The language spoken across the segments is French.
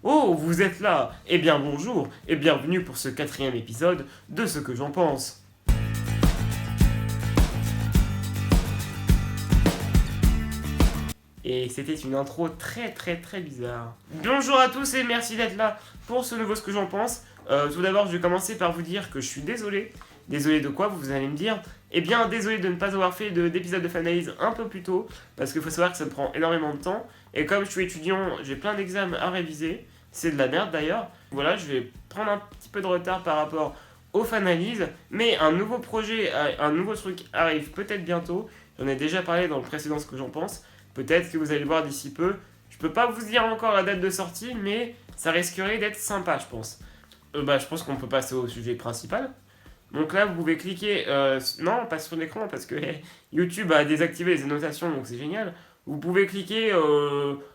Oh, vous êtes là! Eh bien bonjour et bienvenue pour ce 4e épisode de Ce que j'en pense. Et c'était une intro très bizarre. Bonjour à tous et merci d'être là pour ce nouveau Ce que j'en pense. Tout d'abord, je vais commencer par vous dire que je suis désolé. Désolé de quoi, vous allez me dire? Eh bien, désolé de ne pas avoir fait d'épisode de Fananalyse un peu plus tôt, parce qu'il faut savoir que ça me prend énormément de temps. Et comme je suis étudiant, j'ai plein d'examens à réviser. C'est de la merde d'ailleurs. Voilà, je vais prendre un petit peu de retard par rapport aux Fananalyses. Mais un nouveau projet, un nouveau truc arrive peut-être bientôt. J'en ai déjà parlé dans le précédent Ce que j'en pense. Peut-être que vous allez le voir d'ici peu. Je peux pas vous dire encore la date de sortie, mais ça risquerait d'être sympa, je pense. Je pense qu'on peut passer au sujet principal. Donc là, vous pouvez cliquer. Non, pas sur l'écran parce que YouTube a désactivé les annotations, donc c'est génial. Vous pouvez cliquer.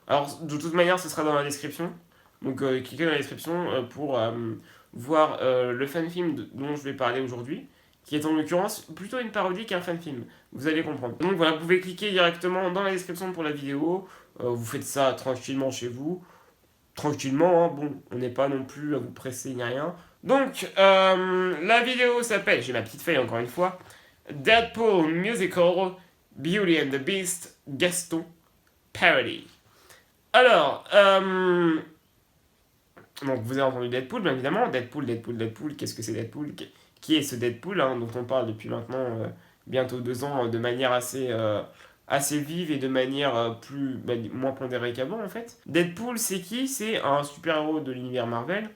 Alors, de toute manière, ce sera dans la description. Donc, cliquez dans la description pour voir le fan-film dont je vais parler aujourd'hui, qui est en l'occurrence plutôt une parodie qu'un fan-film. Vous allez comprendre. Donc voilà, vous pouvez cliquer directement dans la description pour la vidéo. Vous faites ça tranquillement chez vous. Tranquillement, hein, bon, on n'est pas non plus à vous presser ni rien. Donc, la vidéo s'appelle, j'ai ma petite feuille encore une fois, Deadpool Musical, Beauty and the Beast, Gaston, Parody. Alors, donc vous avez entendu Deadpool, bien évidemment. Deadpool, qu'est-ce que c'est Deadpool? Qui est ce Deadpool hein, dont on parle depuis maintenant bientôt 2 ans de manière assez vive et de manière moins pondérée qu'avant en fait. Deadpool, c'est qui? C'est un super-héros de l'univers Marvel.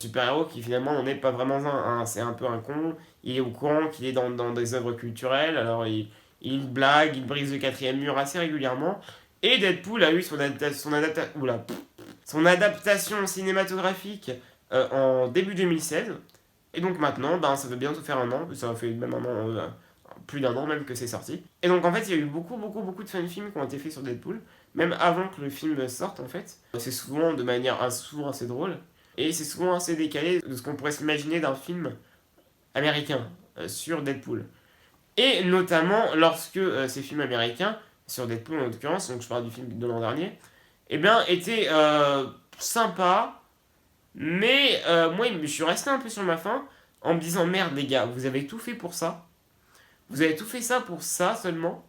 Super-héros qui finalement n'en est pas vraiment un, hein. C'est un peu un con. Il est au courant qu'il est dans des œuvres culturelles, alors il blague, il brise le 4e mur assez régulièrement. Et Deadpool a eu son adaptation cinématographique en début 2016. Et donc maintenant, ça va bientôt faire un an, ça fait même un an, plus d'un an même que c'est sorti. Et donc en fait, il y a eu beaucoup de fan-films qui ont été faits sur Deadpool, même avant que le film sorte en fait. C'est souvent de manière souvent assez drôle, et c'est souvent assez décalé de ce qu'on pourrait s'imaginer d'un film américain sur Deadpool. Et notamment lorsque ces films américains, sur Deadpool en l'occurrence, donc je parle du film de l'an dernier, eh bien étaient sympas, mais moi je suis resté un peu sur ma faim en me disant merde les gars, vous avez tout fait pour ça. Vous avez tout fait ça pour ça seulement.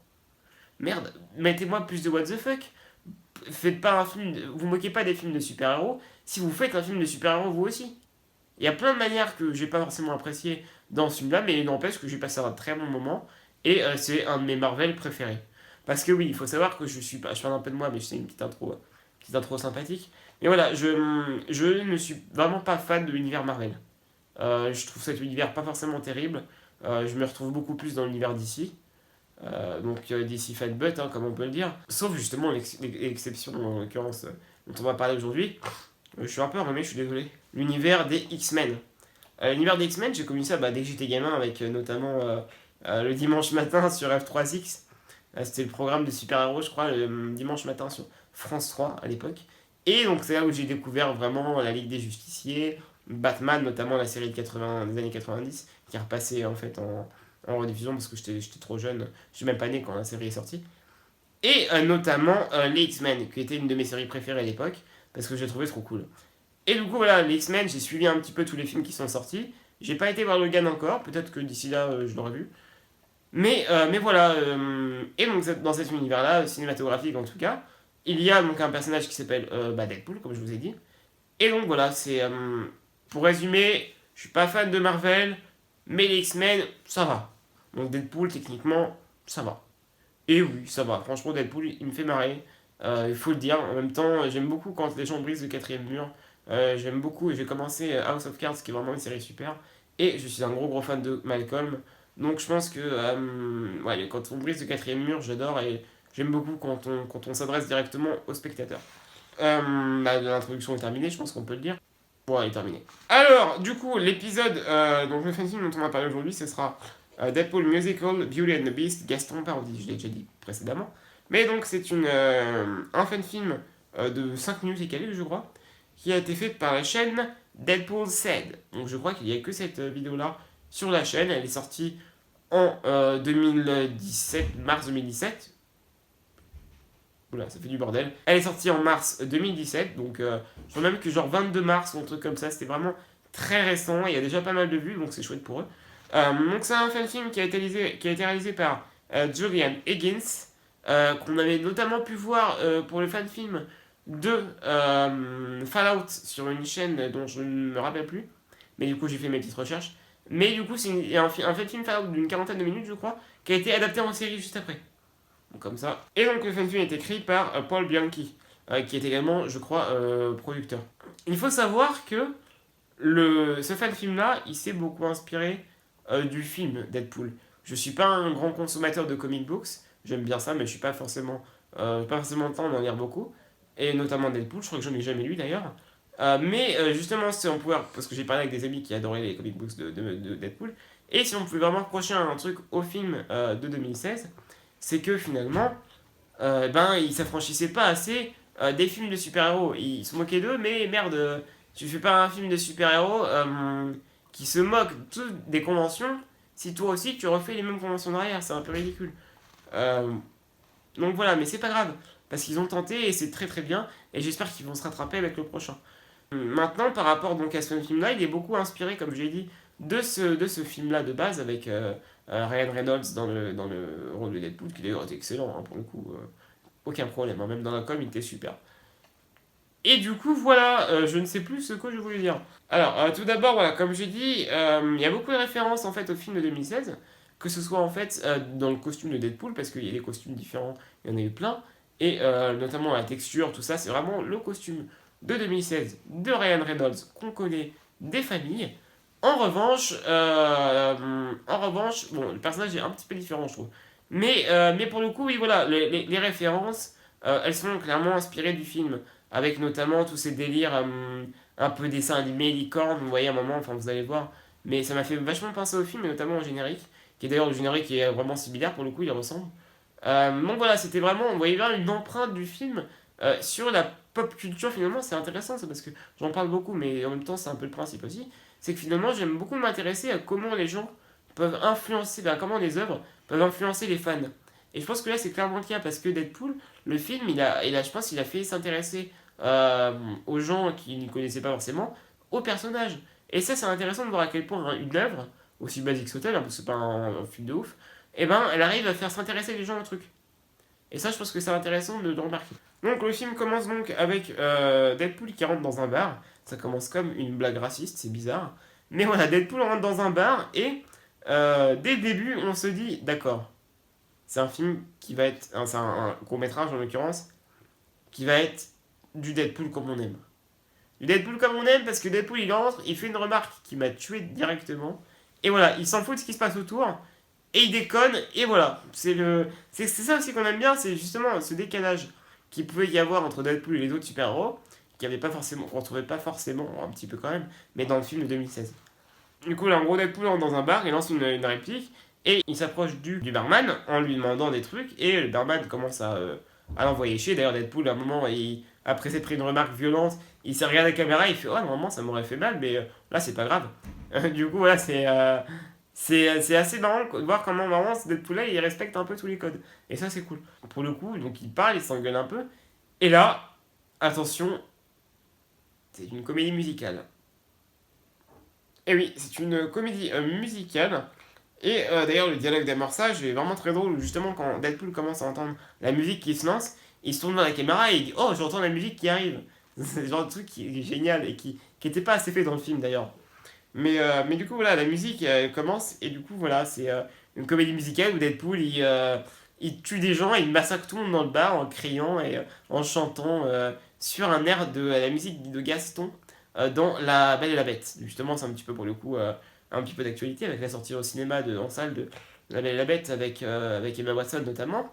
Merde, mettez-moi plus de what the fuck. Faites pas un film. Vous moquez pas des films de super-héros. Si vous faites un film de super-héros, vous aussi. Il y a plein de manières que j'ai pas forcément appréciées dans ce film-là, mais il n'empêche que j'ai passé un très bon moment. Et c'est un de mes Marvel préférés. Parce que oui, il faut savoir que je suis pas. Je parle un peu de moi, mais c'est une petite intro sympathique. Mais voilà, je ne suis vraiment pas fan de l'univers Marvel. Je trouve cet univers pas forcément terrible. Je me retrouve beaucoup plus dans l'univers d'ici. Donc DC Fanbutt, hein, comme on peut le dire. Sauf justement l'exception, en l'occurrence, dont on va parler aujourd'hui. Je suis un peu enrhumé, je suis désolé. L'univers des X-Men. L'univers des X-Men, j'ai connu ça dès que j'étais gamin, avec notamment le dimanche matin sur F3X. C'était le programme de super-héros, je crois, le dimanche matin sur France 3 à l'époque. Et donc c'est là où j'ai découvert vraiment la Ligue des Justiciers, Batman, notamment la série des années 90, qui est repassée en fait en rediffusion parce que j'étais trop jeune, je suis même pas né quand la série est sortie. Et notamment les X-Men, qui était une de mes séries préférées à l'époque, parce que j'ai trouvé trop cool. Et du coup, voilà, les X-Men, j'ai suivi un petit peu tous les films qui sont sortis. J'ai pas été voir Logan encore, peut-être que d'ici là, je l'aurai vu. Mais voilà, et donc dans cet univers-là, cinématographique en tout cas, il y a donc un personnage qui s'appelle Deadpool, comme je vous ai dit. Et donc voilà, pour résumer, je suis pas fan de Marvel, mais les X-Men, ça va. Donc Deadpool, techniquement, ça va. Et oui, ça va. Franchement, Deadpool, il me fait marrer. Il faut le dire. En même temps, j'aime beaucoup quand les gens brisent le 4e mur. J'aime beaucoup, et j'ai commencé House of Cards, qui est vraiment une série super. Et je suis un gros fan de Malcolm. Donc je pense que ouais, quand on brise le 4e mur, j'adore et j'aime beaucoup quand on s'adresse directement au spectateur. L'introduction est terminée, je pense qu'on peut le dire. Bon, elle est terminée. Alors, du coup, l'épisode, donc le film dont on va parler aujourd'hui, ce sera Deadpool Musical, Beauty and the Beast, Gaston Parodie, je l'ai déjà dit précédemment. Mais donc, c'est un fan film de 5 minutes et quelques, je crois, qui a été fait par la chaîne Deadpool Said. Donc, je crois qu'il n'y a que cette vidéo-là sur la chaîne. Elle est sortie en 2017, mars 2017. Oula, ça fait du bordel. Elle est sortie en mars 2017, donc je crois même que genre 22 mars ou un truc comme ça, c'était vraiment très récent, il y a déjà pas mal de vues, donc c'est chouette pour eux. Donc c'est un fan film qui a été réalisé par Julian Higgins, qu'on avait notamment pu voir pour le fan film de Fallout sur une chaîne dont je ne me rappelle plus, mais du coup j'ai fait mes petites recherches. Mais du coup c'est un fan film Fallout d'une quarantaine de minutes je crois, qui a été adapté en série juste après. Donc, comme ça. Et donc le fan film est écrit par Paul Bianchi, qui est également je crois producteur. Il faut savoir que ce fan film là il s'est beaucoup inspiré du film Deadpool. Je suis pas un grand consommateur de comic books, j'aime bien ça, mais je suis pas forcément le temps d'en lire beaucoup. Et notamment Deadpool, je crois que j'en ai jamais lu d'ailleurs. Mais justement, si on pouvait, parce que j'ai parlé avec des amis qui adoraient les comic books de Deadpool, et si on pouvait vraiment reprocher un truc au film de 2016, c'est que finalement, ils s'affranchissaient pas assez des films de super-héros. Ils se moquaient d'eux, mais merde, tu fais pas un film de super-héros qui se moque des conventions si toi aussi tu refais les mêmes conventions derrière. C'est un peu ridicule. Euh, donc voilà, mais c'est pas grave. Parce qu'ils ont tenté et c'est très très bien. Et j'espère qu'ils vont se rattraper avec le prochain. Maintenant, par rapport donc à ce film-là, il est beaucoup inspiré, comme je l'ai dit, de ce film-là de base avec Ryan Reynolds dans le rôle de Deadpool, qui d'ailleurs est excellent hein, pour le coup. Aucun problème, hein, même dans la com, il était super. Et du coup, voilà, je ne sais plus ce que je voulais dire. Alors, tout d'abord, voilà, comme j'ai dit, il y a beaucoup de références en fait au film de 2016, que ce soit en fait dans le costume de Deadpool, parce qu'il y a des costumes différents, il y en a eu plein, et notamment la texture, tout ça, c'est vraiment le costume de 2016 de Ryan Reynolds qu'on connaît des familles. En revanche, bon, le personnage est un petit peu différent, je trouve. Mais pour le coup, oui, voilà, les références, elles sont clairement inspirées du film avec notamment tous ces délires un peu dessin animé, licorne, vous voyez à un moment, enfin vous allez voir, mais ça m'a fait vachement penser au film, et notamment au générique, qui est d'ailleurs le générique qui est vraiment similaire pour le coup, il ressemble. Donc voilà, c'était vraiment, on voyait bien une empreinte du film sur la pop culture finalement, c'est intéressant ça parce que j'en parle beaucoup, mais en même temps c'est un peu le principe aussi, c'est que finalement j'aime beaucoup m'intéresser à comment les gens peuvent influencer, comment les œuvres peuvent influencer les fans. Et je pense que là c'est clairement le cas parce que Deadpool, le film, je pense qu'il a fait s'intéresser euh, aux gens qui ne connaissaient pas forcément aux personnages. Et ça, c'est intéressant de voir à quel point une œuvre, aussi basique soit-elle, hein, parce que c'est pas un film de ouf, et ben, elle arrive à faire s'intéresser les gens au truc. Et ça, je pense que c'est intéressant de remarquer. Donc, le film commence donc avec Deadpool qui rentre dans un bar. Ça commence comme une blague raciste, c'est bizarre. Mais voilà, Deadpool rentre dans un bar et dès le début, on se dit, d'accord, c'est un film qui va être, c'est un court-métrage en l'occurrence, qui va être du Deadpool comme on aime. Du Deadpool comme on aime parce que Deadpool il entre, il fait une remarque qui m'a tué directement. Et voilà, il s'en fout de ce qui se passe autour. Et il déconne. Et voilà. C'est ça aussi qu'on aime bien, c'est justement ce décalage qu'il pouvait y avoir entre Deadpool et les autres super-héros. Qu'on retrouvait pas forcément, un petit peu quand même, mais dans le film de 2016. Du coup, là, en gros, Deadpool entre dans un bar, il lance une réplique. Et il s'approche du barman en lui demandant des trucs. Et le barman commence à l'envoyer chier. D'ailleurs, Deadpool, à un moment, après s'être pris une remarque violente, il s'est regardé la caméra, il fait: oh, normalement, ça m'aurait fait mal, mais là, c'est pas grave. Du coup, voilà, c'est assez marrant de voir comment vraiment ce Deadpool-là, il respecte un peu tous les codes. Et ça, c'est cool. Pour le coup, donc il parle, il s'engueule un peu. Et là, attention, c'est une comédie musicale. Et oui, c'est une comédie musicale. Et d'ailleurs, le dialogue d'amorçage est vraiment très drôle. Justement, quand Deadpool commence à entendre la musique qui se lance, il se tourne dans la caméra et il dit: oh, j'entends la musique qui arrive. C'est le genre de truc qui est génial et qui était pas assez fait dans le film d'ailleurs. Mais du coup, voilà, la musique commence et du coup, voilà, c'est une comédie musicale où Deadpool il tue des gens et il massacre tout le monde dans le bar en criant et en chantant sur un air de la musique de Gaston dans La Belle et la Bête. Justement, c'est un petit peu pour le coup un petit peu d'actualité avec la sortie au cinéma en salle de La Belle et la Bête avec Emma Watson notamment.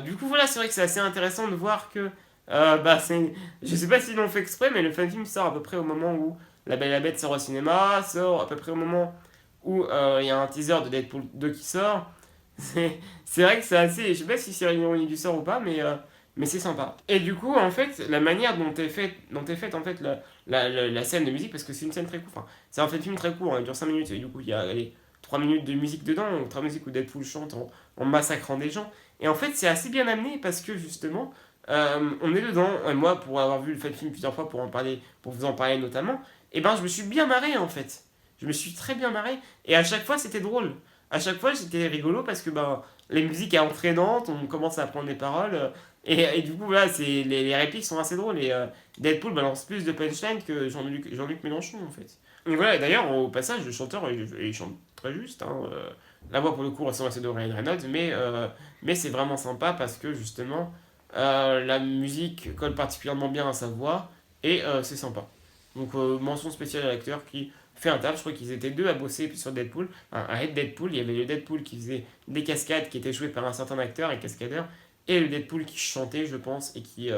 Du coup, voilà, c'est vrai que c'est assez intéressant de voir que. Je sais pas s'ils l'ont fait exprès, mais le film sort à peu près au moment où La Belle et la Bête sort au cinéma, sort à peu près au moment où il y a un teaser de Deadpool 2 qui sort. C'est vrai que c'est assez. Je sais pas si c'est l'ironie du sort ou pas, mais c'est sympa. Et du coup, en fait, la manière dont est faite en fait, la scène de musique, parce que c'est une scène très courte, enfin, c'est un film très court, hein, il dure 5 minutes, et du coup, il y a allez, 3 minutes de musique dedans, 3 musiques où Deadpool chante en massacrant des gens. Et en fait, c'est assez bien amené parce que justement, on est dedans. Et moi, pour avoir vu le film plusieurs fois, pour en parler, pour vous en parler notamment, et ben, je me suis bien marré en fait. Je me suis très bien marré. Et à chaque fois, c'était drôle. À chaque fois, c'était rigolo parce que ben, la musique est entraînante, on commence à apprendre les paroles. Et du coup, voilà, les répliques sont assez drôles. Et Deadpool balance plus de punchline que Jean-Luc Mélenchon en fait. Et voilà, et d'ailleurs, au passage, le chanteur, il chante très juste. Hein, la voix, pour le coup, ressemble à celle de Ryan Reynolds, mais c'est vraiment sympa parce que justement, la musique colle particulièrement bien à sa voix et c'est sympa. Donc, mention spéciale à l'acteur qui fait un taf. Je crois qu'ils étaient deux à bosser sur Deadpool. Un head Deadpool, il y avait le Deadpool qui faisait des cascades qui étaient jouées par un certain acteur et cascadeur, et le Deadpool qui chantait, je pense, et qui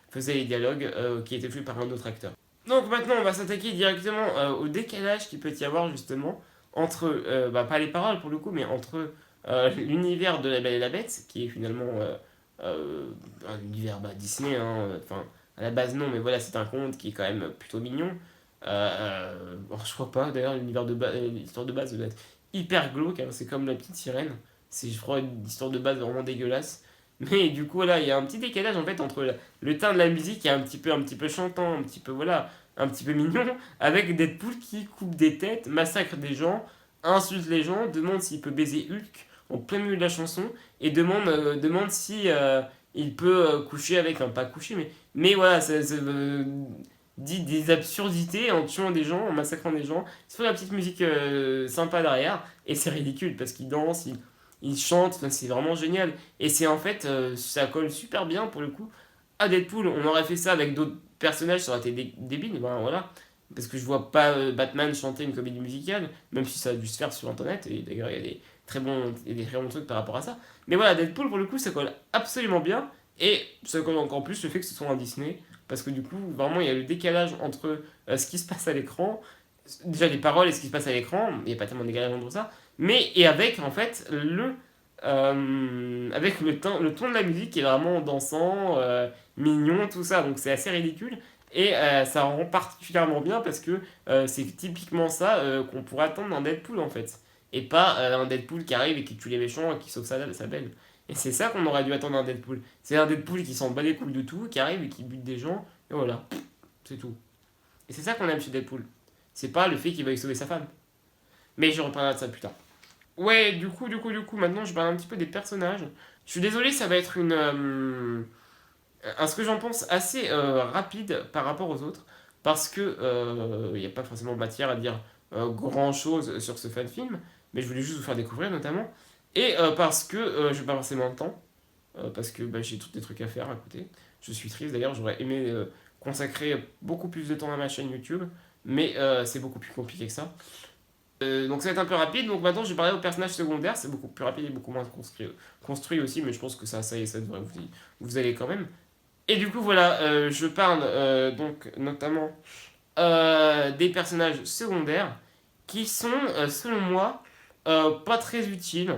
faisait les dialogues qui étaient joués par un autre acteur. Donc maintenant, on va s'attaquer directement au décalage qu'il peut y avoir justement entre, pas les paroles pour le coup, mais entre l'univers de La Belle et la Bête, qui est finalement un univers Disney, hein, enfin à la base non, mais voilà, c'est un conte qui est quand même plutôt mignon. Je crois pas, d'ailleurs, l'histoire de base doit être hyper glauque, hein, c'est comme La Petite Sirène, c'est je crois une histoire de base vraiment dégueulasse. Mais du coup, là, il y a un petit décalage en fait entre le teint de la musique qui est un petit peu chantant, un petit peu, voilà, un petit peu mignon, avec Deadpool qui coupe des têtes, massacre des gens, insulte les gens, demande s'il peut baiser Hulk en plein milieu de la chanson, et demande si il peut coucher avec, enfin pas coucher, mais voilà, dit des absurdités en tuant des gens, en massacrant des gens, il se fait la petite musique sympa derrière, et c'est ridicule parce qu'il danse, il chante, enfin, c'est vraiment génial. Et c'est en fait, ça colle super bien pour le coup à Deadpool. On aurait fait ça avec d'autres personnages, ça aurait été débile, ben voilà. Parce que je vois pas Batman chanter une comédie musicale, même si ça a dû se faire sur internet, et d'ailleurs il y a des très bons trucs par rapport à ça. Mais voilà, Deadpool pour le coup ça colle absolument bien, et ça colle encore plus le fait que ce soit un Disney, parce que du coup vraiment il y a le décalage entre ce qui se passe à l'écran, déjà les paroles et ce qui se passe à l'écran, il n'y a pas tellement de décalage entre ça, mais et avec en fait avec le ton de la musique qui est vraiment dansant, mignon, tout ça, donc c'est assez ridicule. Et ça rend particulièrement bien parce que c'est typiquement ça qu'on pourrait attendre d'un Deadpool en fait. Et pas un Deadpool qui arrive et qui tue les méchants et qui sauve sa belle. Et c'est ça qu'on aurait dû attendre d'un Deadpool. C'est un Deadpool qui s'en bat les couilles de tout, qui arrive et qui bute des gens, et voilà, c'est tout. Et c'est ça qu'on aime chez Deadpool. C'est pas le fait qu'il veuille sauver sa femme. Mais je reparlerai de ça plus tard. Ouais, du coup, maintenant je parle un petit peu des personnages. Je suis désolé, ça va être ce que j'en pense assez rapide par rapport aux autres, parce que il n'y a pas forcément matière à dire grand chose sur ce fan film, mais je voulais juste vous faire découvrir notamment, et parce que je n'ai pas forcément le temps, parce que j'ai tous des trucs à faire à côté. Je suis triste d'ailleurs, j'aurais aimé consacrer beaucoup plus de temps à ma chaîne YouTube, mais c'est beaucoup plus compliqué que ça. Donc ça va être un peu rapide. Donc maintenant je vais parler aux personnages secondaires. C'est beaucoup plus rapide et beaucoup moins construit aussi, mais je pense que ça devrait vous aller quand même. Et du coup voilà, je parle donc notamment des personnages secondaires qui sont selon moi pas très utiles,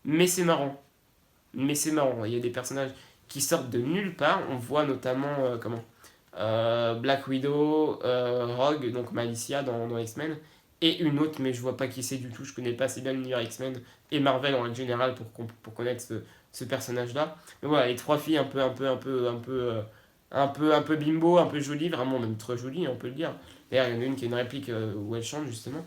mais c'est marrant. Mais c'est marrant. Il y a des personnages qui sortent de nulle part. On voit notamment Black Widow, Rogue, donc Malicia dans X-Men, et une autre, mais je vois pas qui c'est du tout, je connais pas assez bien l'univers X-Men et Marvel en règle générale pour connaître ce personnage-là. Mais voilà, les trois filles un peu bimbo, un peu jolie, vraiment même trop jolie, on peut le dire. D'ailleurs, il y en a une qui a une réplique où elle chante justement.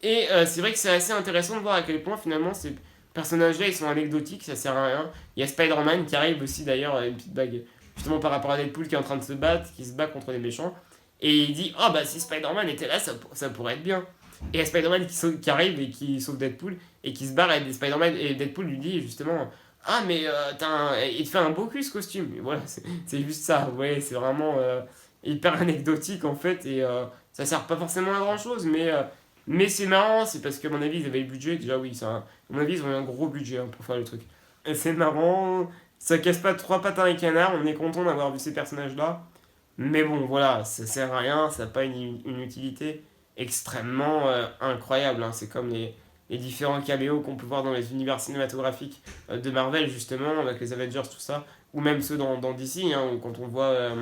Et c'est vrai que c'est assez intéressant de voir à quel point finalement ces personnages-là ils sont anecdotiques, ça sert à rien. Il y a Spider-Man qui arrive aussi d'ailleurs, une petite bague, justement par rapport à Deadpool qui est en train de se battre, qui se bat contre les méchants. Et il dit oh bah si Spider-Man était là, ça pourrait être bien. Et il y a Spider-Man qui arrive et qui sauve Deadpool et qui se barre et Spider-Man et Deadpool lui dit justement ah mais il te fait un beau cul ce costume. Et voilà, c'est juste ça, ouais, c'est vraiment hyper anecdotique en fait et ça sert pas forcément à grand chose mais c'est marrant, c'est parce qu'à mon avis, ils avaient le budget. Déjà, oui, à mon avis, ils ont eu un gros budget pour faire le truc. Et c'est marrant, ça casse pas trois pattes à un canard, on est content d'avoir vu ces personnages-là. Mais bon, voilà, ça sert à rien, ça n'a pas une utilité extrêmement incroyable. Hein. C'est comme les différents caméos qu'on peut voir dans les univers cinématographiques de Marvel, justement, avec les Avengers, tout ça. Ou même ceux dans DC, hein, où quand on voit.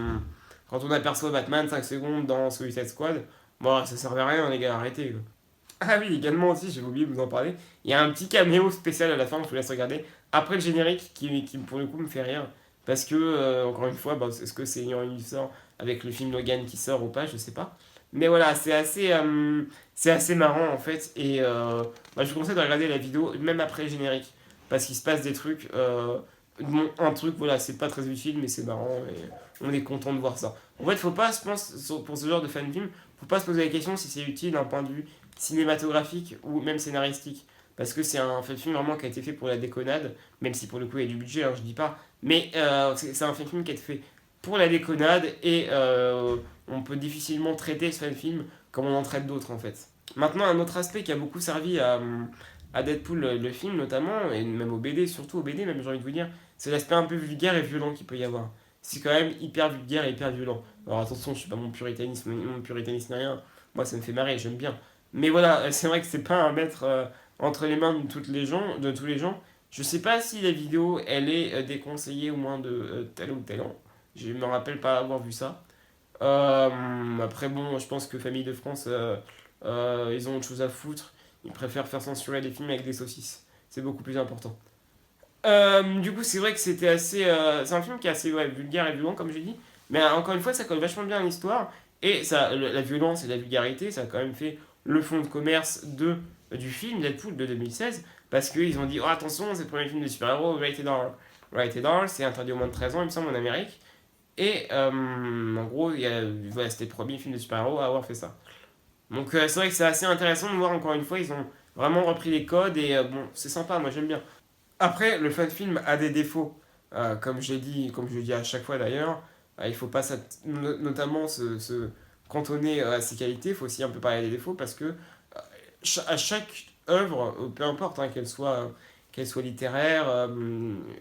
Quand on aperçoit Batman 5 secondes dans Suicide Squad, bon, ça servait à rien, les gars, arrêtez. Quoi. Ah oui, également aussi, j'ai oublié de vous en parler. Il y a un petit caméo spécial à la fin, je vous laisse regarder, Après le générique qui pour le coup me fait rire. Parce que, encore une fois, bah, est-ce que c'est ayant une sort avec le film Logan qui sort ou pas, je sais pas. Mais voilà, c'est assez marrant en fait. Et bah, je vous conseille de regarder la vidéo, même après le générique. Parce qu'il se passe des trucs. Bon, un truc, voilà, c'est pas très utile, mais c'est marrant. Et on est content de voir ça. En fait, faut pas, je pense, pour ce genre de fan film, faut pas se poser la question si c'est utile d'un point de vue cinématographique ou même scénaristique. Parce que c'est un film vraiment qui a été fait pour la déconnade, même si pour le coup il y a du budget, hein, je dis pas. Mais c'est un film qui a été fait pour la déconnade et on peut difficilement traiter ce film comme on en traite d'autres en fait. Maintenant, un autre aspect qui a beaucoup servi à Deadpool, le film notamment, et même au BD, surtout au BD, même j'ai envie de vous dire, c'est l'aspect un peu vulgaire et violent qu'il peut y avoir. C'est quand même hyper vulgaire et hyper violent. Alors attention, je suis pas mon puritanisme ni rien. Moi, ça me fait marrer, j'aime bien. Mais voilà, c'est vrai que c'est pas à mettre entre les mains de tous les gens. Je sais pas si la vidéo, elle est déconseillée au moins de tel ou tel an. Je me rappelle pas avoir vu ça. Après, bon, je pense que Famille de France, ils ont autre chose à foutre. Ils préfèrent faire censurer les films avec des saucisses. C'est beaucoup plus important. Du coup, c'est vrai que c'était assez. C'est un film qui est assez ouais, vulgaire et violent, comme j'ai dit. Mais encore une fois, ça colle vachement bien à l'histoire. Et ça, la violence et la vulgarité, ça a quand même fait le fond de commerce du film Deadpool de 2016. Parce qu'ils ont dit oh, attention, c'est le premier film de super-héros, rated R. Rated R, c'est interdit au moins de 13 ans, il me semble, en Amérique. Et en gros, voilà, c'était le premier film de super-héros à avoir fait ça. Donc c'est vrai que c'est assez intéressant de voir encore une fois, ils ont vraiment repris les codes et bon, c'est sympa, moi j'aime bien. Après, le fan film a des défauts, comme j'ai dit, comme je le dis à chaque fois d'ailleurs, il faut pas notamment se cantonner à ses qualités, il faut aussi un peu parler des défauts parce que à chaque œuvre, peu importe hein, qu'elle soit littéraire,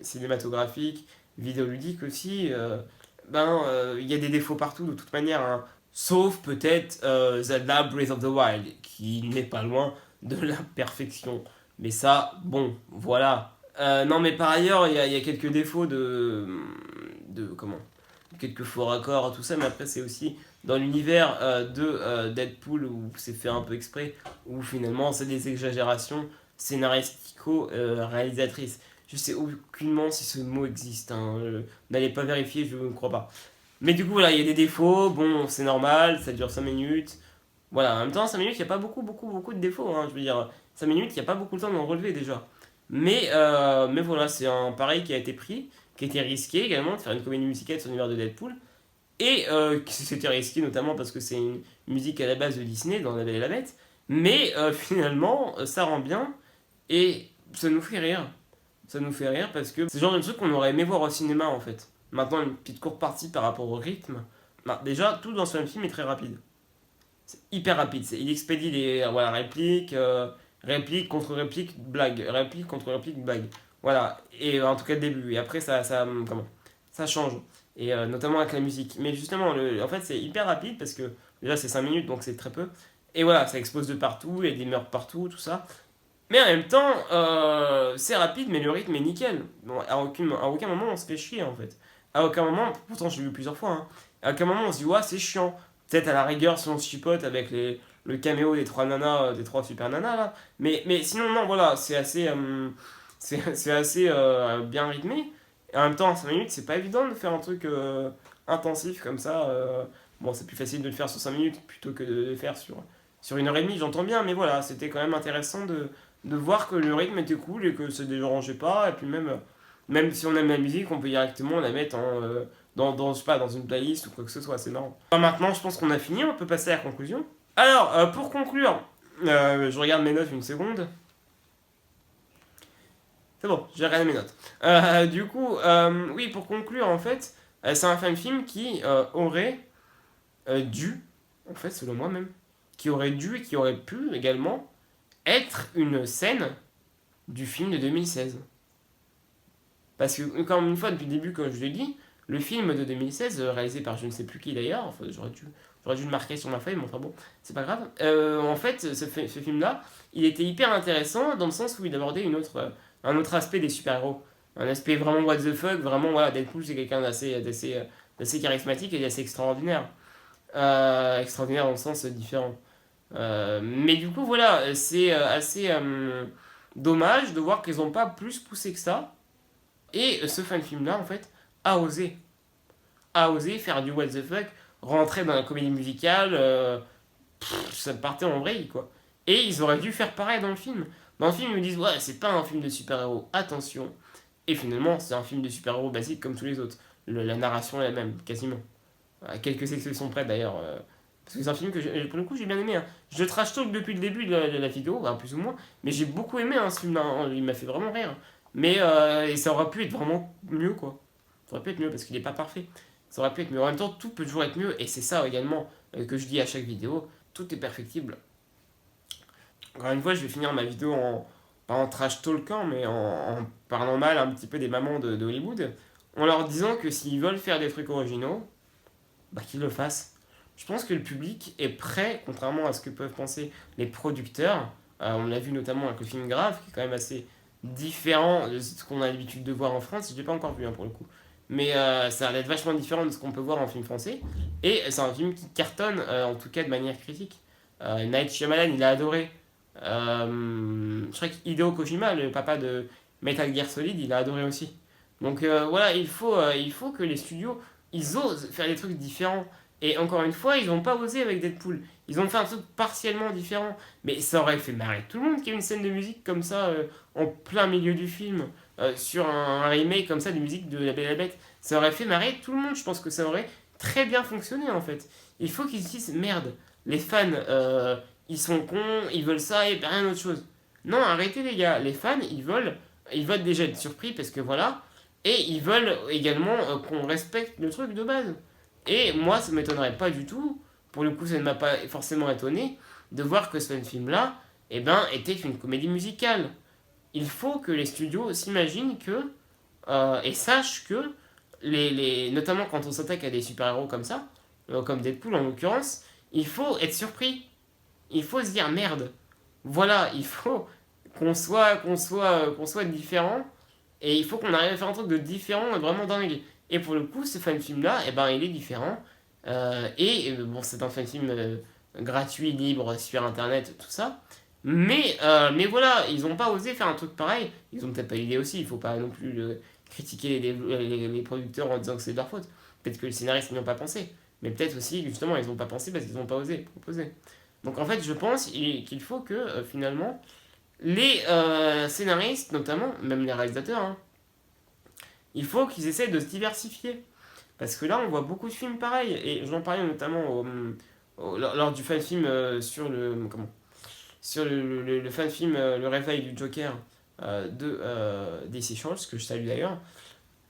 cinématographique, vidéoludique aussi, il y a des défauts partout de toute manière, hein. Sauf peut-être Zelda Breath of the Wild, qui n'est pas loin de la perfection. Mais ça, bon, voilà. Non, mais par ailleurs, il y a quelques défauts comment quelques faux raccords, tout ça, mais après, c'est aussi dans l'univers de Deadpool où c'est fait un peu exprès, où finalement, c'est des exagérations scénaristico-réalisatrices. Je sais aucunement si ce mot existe, hein. N'allez pas vérifier, je ne crois pas. Mais du coup, voilà, il y a des défauts, bon, c'est normal, ça dure 5 minutes. Voilà, en même temps, 5 minutes, il n'y a pas beaucoup de défauts, hein, je veux dire, 5 minutes, il n'y a pas beaucoup de temps d'en relever déjà. Mais voilà, c'est un pareil qui a été pris, qui a été risqué également, de faire une comédie musicale sur l'univers de Deadpool. Et qui s'était risqué notamment parce que c'est une musique à la base de Disney, dans La Belle et la Bête. Mais finalement, ça rend bien, et ça nous fait rire. Ça nous fait rire parce que c'est le genre de truc qu'on aurait aimé voir au cinéma en fait. Maintenant, une petite courte partie par rapport au rythme. Bah, déjà, tout dans ce même film est très rapide. C'est hyper rapide. Il expédie les voilà, répliques, réplique contre réplique, blague. Réplique contre réplique, blague. Voilà. Et en tout cas, le début. Et après, comment ça change. Et notamment avec la musique. Mais justement, en fait, c'est hyper rapide parce que déjà, c'est 5 minutes, donc c'est très peu. Et voilà, ça explose de partout, il y a des meurtres partout, tout ça. Mais en même temps, c'est rapide, mais le rythme est nickel. Bon, à aucun moment on se fait chier en fait. À aucun moment, pourtant je l'ai vu plusieurs fois, hein, à aucun moment on se dit, ouais, c'est chiant. Peut-être à la rigueur si on se chipote avec le caméo des trois nanas, des trois super nanas là. Mais sinon, non, voilà, c'est assez bien rythmé. Et en même temps, en 5 minutes, c'est pas évident de faire un truc intensif comme ça. Bon, c'est plus facile de le faire sur 5 minutes plutôt que de le faire sur 1 heure et demie, j'entends bien, mais voilà, c'était quand même intéressant de voir que le rythme était cool et que ça ne dérangeait pas. Et puis même si on aime la musique, on peut directement la mettre je sais pas, dans une playlist ou quoi que ce soit, c'est marrant. Alors maintenant, je pense qu'on a fini, on peut passer à la conclusion. Alors, pour conclure, je regarde mes notes une seconde. C'est bon, j'ai regardé mes notes. Du coup, oui, pour conclure, en fait, c'est un fan film qui aurait dû, en fait, selon moi même, qui aurait dû et qui aurait pu également être une scène du film de 2016. Parce que, encore une fois, depuis le début, comme je l'ai dit, le film de 2016, réalisé par je ne sais plus qui d'ailleurs, enfin, j'aurais dû le marquer sur ma feuille, mais enfin bon, c'est pas grave. En fait, ce film-là, il était hyper intéressant dans le sens où il abordait un autre aspect des super-héros. Un aspect vraiment what the fuck, vraiment, voilà, Deadpool, c'est quelqu'un d'assez charismatique et d'assez extraordinaire. Extraordinaire dans le sens différent. Mais du coup, voilà, c'est assez dommage de voir qu'ils n'ont pas plus poussé que ça. Et ce fan-film-là, en fait, a osé. A osé faire du what the fuck, rentrer dans la comédie musicale, ça partait en vrille, quoi. Et ils auraient dû faire pareil dans le film. Dans le film, ils me disent, ouais, c'est pas un film de super-héros, attention. Et finalement, c'est un film de super-héros basique comme tous les autres. La narration est la même, quasiment. À quelques exceptions près d'ailleurs. Parce que c'est un film que, pour le coup, j'ai bien aimé. Hein. Je trash talk depuis le début de la vidéo, bah, plus ou moins. Mais j'ai beaucoup aimé hein, ce film-là. Hein. Il m'a fait vraiment rire. Mais et ça aurait pu être vraiment mieux, quoi. Ça aurait pu être mieux parce qu'il n'est pas parfait. Ça aurait pu être mieux. En même temps, tout peut toujours être mieux. Et c'est ça également que je dis à chaque vidéo. Tout est perfectible. Encore une fois, je vais finir ma vidéo en, pas en trash talkant, mais en parlant mal un petit peu des mamans de Hollywood. En leur disant que s'ils veulent faire des trucs originaux, bah qu'ils le fassent. Je pense que le public est prêt, contrairement à ce que peuvent penser les producteurs. On l'a vu notamment avec le film Grave, qui est quand même assez différent de ce qu'on a l'habitude de voir en France. Je ne l'ai pas encore vu hein, pour le coup. Mais ça a l'air vachement différent de ce qu'on peut voir en film français. Et c'est un film qui cartonne, en tout cas de manière critique. Night Shyamalan, il a adoré. Je crois qu'Hideo Kojima, le papa de Metal Gear Solid, il a adoré aussi. Donc voilà, il faut que les studios, ils osent faire des trucs différents. Et encore une fois, ils n'ont pas osé avec Deadpool. Ils ont fait un truc partiellement différent. Mais ça aurait fait marrer tout le monde qu'il y ait une scène de musique comme ça en plein milieu du film. Sur un remake comme ça de musique de La Belle et la Bête. Ça aurait fait marrer tout le monde. Je pense que ça aurait très bien fonctionné en fait. Il faut qu'ils se disent merde, les fans, ils sont cons, ils veulent ça et rien d'autre chose. Non, arrêtez les gars. Les fans, ils veulent déjà être surpris parce que voilà. Et ils veulent également qu'on respecte le truc de base. Et moi, ça ne m'étonnerait pas du tout, pour le coup, ça ne m'a pas forcément étonné, de voir que ce film-là eh ben, était une comédie musicale. Il faut que les studios s'imaginent que, et sachent que, notamment quand on s'attaque à des super-héros comme ça, comme Deadpool en l'occurrence, il faut être surpris. Il faut se dire merde. Voilà, il faut qu'on soit différent et il faut qu'on arrive à faire un truc de différent et vraiment dingue. Et pour le coup, ce fan-film-là, eh ben, il est différent. Bon, c'est un fan-film gratuit, libre, sur Internet, tout ça. Mais voilà, ils n'ont pas osé faire un truc pareil. Ils ont peut-être pas l'idée aussi. Il faut pas non plus critiquer les producteurs en disant que c'est de leur faute. Peut-être que les scénaristes n'y ont pas pensé. Mais peut-être aussi, justement, ils n'ont pas pensé parce qu'ils n'ont pas osé proposer. Donc en fait, je pense qu'il faut que finalement, les scénaristes, notamment, même les réalisateurs, hein, il faut qu'ils essaient de se diversifier. Parce que là, on voit beaucoup de films pareils. Et j'en parlais notamment lors du fan-film sur le. Comment sur le fan-film Le Réveil du Joker de DC Shorts, que je salue d'ailleurs.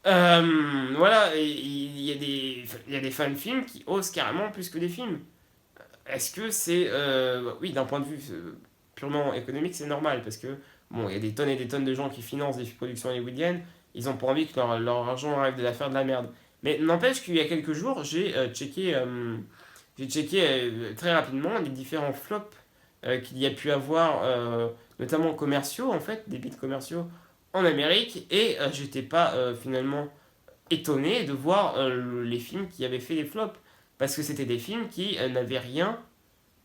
Voilà, il y a des fan-films qui osent carrément plus que des films. Est-ce que c'est. Oui, d'un point de vue purement économique, c'est normal. Parce que, bon, il y a des tonnes et des tonnes de gens qui financent des productions hollywoodiennes. Ils ont pas envie que leur argent arrive de la faire de la merde. Mais n'empêche qu'il y a quelques jours, j'ai checké très rapidement les différents flops qu'il y a pu avoir, notamment commerciaux, en fait, des bits commerciaux en Amérique. Et j'étais pas finalement étonné de voir les films qui avaient fait des flops. Parce que c'était des films qui n'avaient rien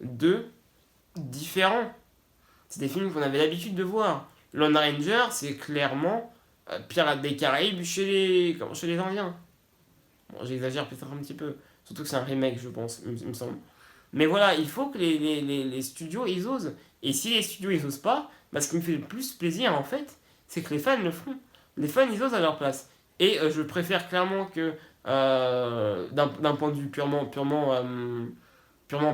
de différent. C'est des films qu'on avait l'habitude de voir. Lone Ranger, c'est clairement Pirates des Caraïbes chez les Indiens. Bon, j'exagère peut-être un petit peu. Surtout que c'est un remake, je pense, il me semble. Mais voilà, il faut que les studios, ils osent. Et si les studios, ils osent pas, bah, ce qui me fait le plus plaisir, en fait, c'est que les fans le font. Les fans, ils osent à leur place. Et je préfère clairement que, d'un point de vue purement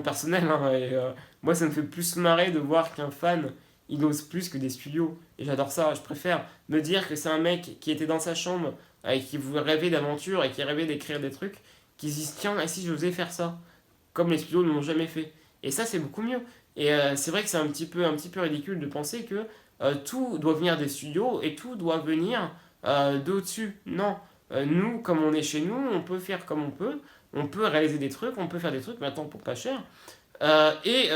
personnel, hein, moi, ça me fait plus marrer de voir qu'un fan, il ose plus que des studios. Et j'adore ça. Je préfère me dire que c'est un mec qui était dans sa chambre et qui voulait rêver d'aventure et qui rêvait d'écrire des trucs, qui se disent tiens, et si j'osais faire ça comme les studios ne l'ont jamais fait. Et ça, c'est beaucoup mieux. Et c'est vrai que c'est un petit peu ridicule de penser que tout doit venir des studios et tout doit venir d'au-dessus. Non. Nous, comme on est chez nous, on peut faire comme on peut réaliser des trucs, on peut faire des trucs maintenant pour pas cher, et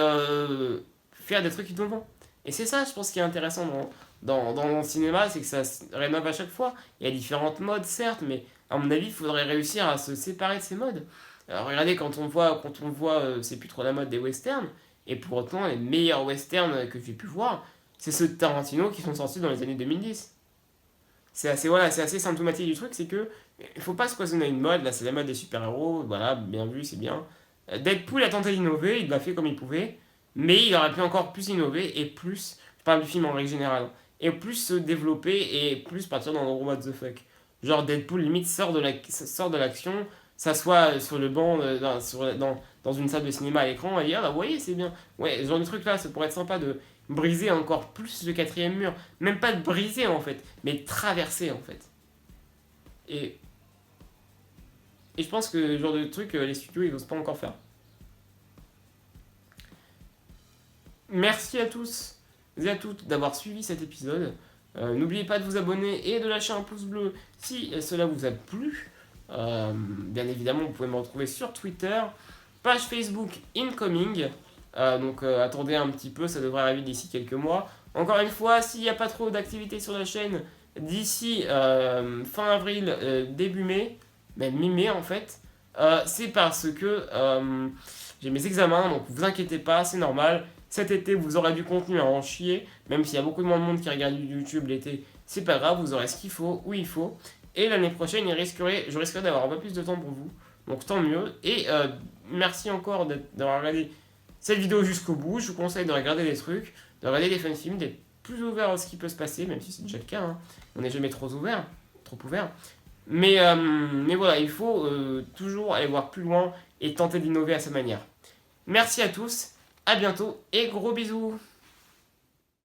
faire des trucs innovants. Et c'est ça, je pense, qui est intéressant dans le cinéma, c'est que ça se rénove à chaque fois. Il y a différentes modes, certes, mais à mon avis, il faudrait réussir à se séparer de ces modes. Alors, regardez, quand on voit c'est plus trop la mode des westerns, et pour autant, les meilleurs westerns que j'ai pu voir, c'est ceux de Tarantino qui sont sortis dans les années 2010. voilà, c'est assez symptomatique du truc, c'est que il faut pas se cloisonner à une mode, là c'est la mode des super-héros, voilà, bien vu, c'est bien. Deadpool a tenté d'innover, il l'a fait comme il pouvait, mais il aurait pu encore plus innover et plus, je parle du film en règle générale, et plus se développer et plus partir dans le gros what the fuck. Genre Deadpool limite sort de l'action, s'assoit sur le banc dans une salle de cinéma à l'écran et dit ah bah vous voyez c'est bien. Ouais, ce genre de truc là, ça pourrait être sympa de briser encore plus le quatrième mur. Même pas de briser en fait, mais de traverser en fait. Et, et je pense que ce genre de truc, les studios ils osent pas encore faire. Merci à tous et à toutes d'avoir suivi cet épisode. N'oubliez pas de vous abonner et de lâcher un pouce bleu si cela vous a plu. Bien évidemment, vous pouvez me retrouver sur Twitter, page Facebook Incoming. Attendez un petit peu, ça devrait arriver d'ici quelques mois. Encore une fois, s'il n'y a pas trop d'activité sur la chaîne d'ici fin avril, début mai, même mi-mai en fait, c'est parce que j'ai mes examens, donc vous inquiétez pas, c'est normal. Cet été, vous aurez du contenu à en chier, même s'il y a beaucoup de monde qui regarde YouTube l'été, c'est pas grave, vous aurez ce qu'il faut, où il faut. Et l'année prochaine, je risquerai d'avoir un peu plus de temps pour vous, donc tant mieux. Et merci encore d'avoir regardé cette vidéo jusqu'au bout. Je vous conseille de regarder des trucs, de regarder des fan-films, d'être plus ouvert à ce qui peut se passer, même si c'est déjà le cas. Hein. On n'est jamais trop ouvert, trop ouvert. Mais voilà, il faut toujours aller voir plus loin et tenter d'innover à sa manière. Merci à tous, à bientôt et gros bisous.